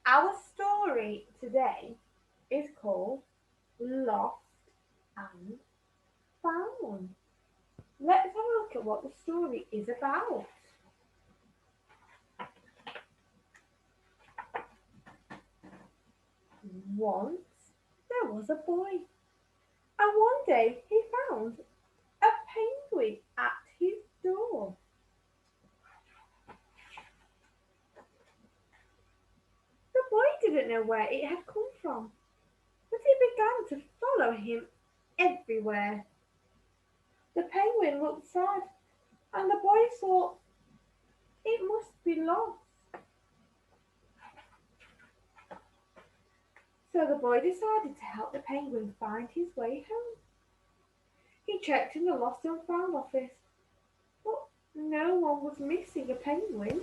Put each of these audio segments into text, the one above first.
Our story today is called Lost and Found. Let's have a look at what the story is about. Once there was a boy, and one day he found a penguin at his door. The boy didn't know where it had come from, but he began to follow him everywhere. The penguin looked sad, and the boy thought it must be lost. So the boy decided to help the penguin find his way home. He checked in the Lost and Found office, but no one was missing a penguin.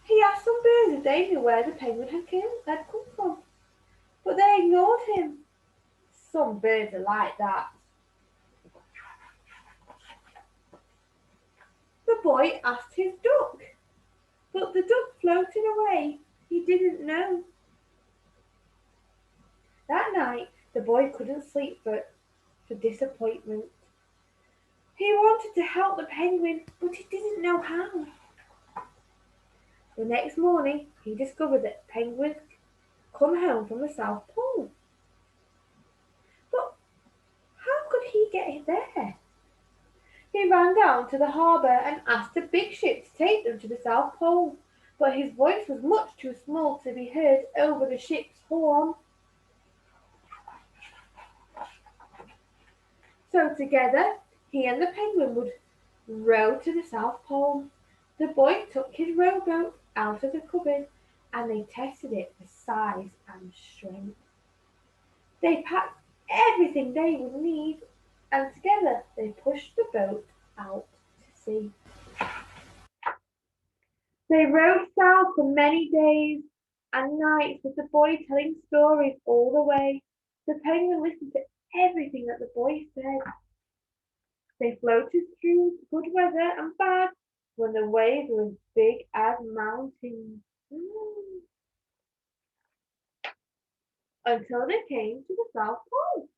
He asked some birds if they knew where the penguin had come from, but they ignored him. Some birds are like that. The boy asked his duck, but the duck floated away. He didn't know. That night, the boy couldn't sleep for disappointment. He wanted to help the penguin, but he didn't know how. The next morning, he discovered that penguins come home from the South Pole. But how could he get there? He ran down to the harbour and asked a big ship to take them to the South Pole, but his voice was much too small to be heard over the ship's horn. So together, he and the penguin would row to the South Pole. The boy took his rowboat out of the cupboard and they tested it for size and strength. They packed everything they would need and together they pushed the boat out to sea. They rowed south for many days and nights with the boy telling stories all the way. The penguin listened to everything that the boy said. They floated through good weather and bad when the waves were as big as mountains. Until they came to the South Pole.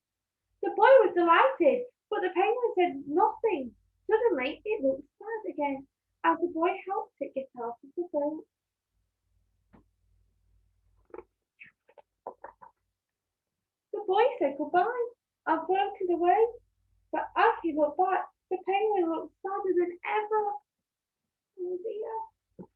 The boy was delighted, but the penguin said nothing. Suddenly it looked sad again as the boy helped it get out of the boat. The boy said goodbye and floated away, but as he looked back, the penguin looked sadder than ever. Oh dear.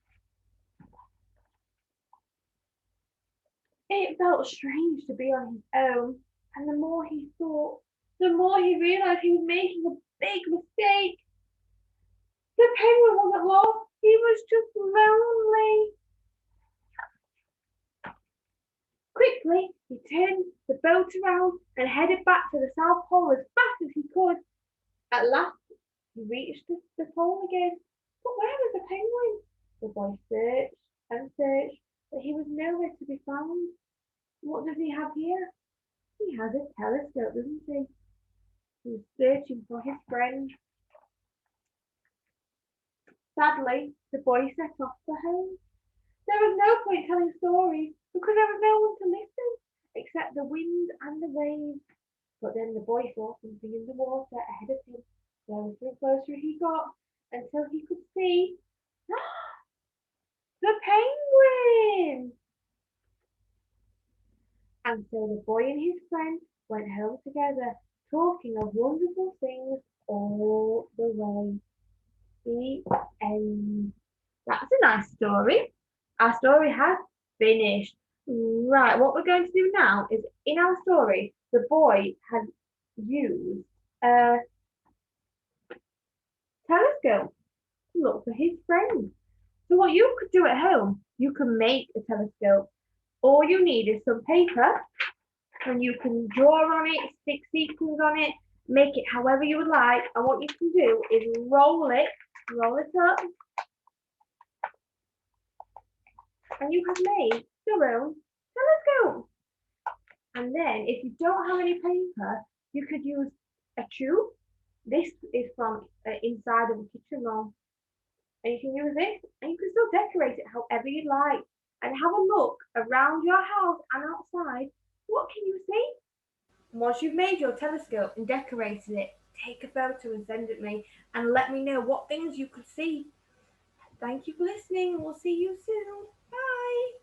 It felt strange to be on his own, and the more he thought, the more he realized he was making a big mistake. The penguin wasn't lost, he was just lonely. Quickly, he turned the boat around and headed back to the South Pole as fast as he could. At last, he reached the pole again. But where was the penguin? The boy searched and searched, but he was nowhere to be found. What does he have here? He has a telescope, doesn't he? He was searching for his friend. Sadly, the boy set off for home. There was no point telling stories because there was no one to listen except the wind and the waves. But then the boy saw something in the water ahead of him. Closer and closer he got until he could see the penguin. And so the boy and his friend went home together, talking of wonderful things all the way. The end. That's a nice story. Our story has finished. Right, what we're going to do now is in our story, the boy had used a telescope to look for his friend. So what you could do at home, you can make a telescope. All you need is some paper and you can draw on it, stick sequins on it, make it however you would like. And what you can do is roll it up, and you have made your own telescope. And then if you don't have any paper, you could use a tube. This is from inside of a kitchen roll. And you can use this and you can still decorate it however you like. and have a look around your house and outside. What can you see? Once you've made your telescope and decorated it, take a photo and send it me and let me know what things you could see. Thank you for listening. We'll see you soon. Bye.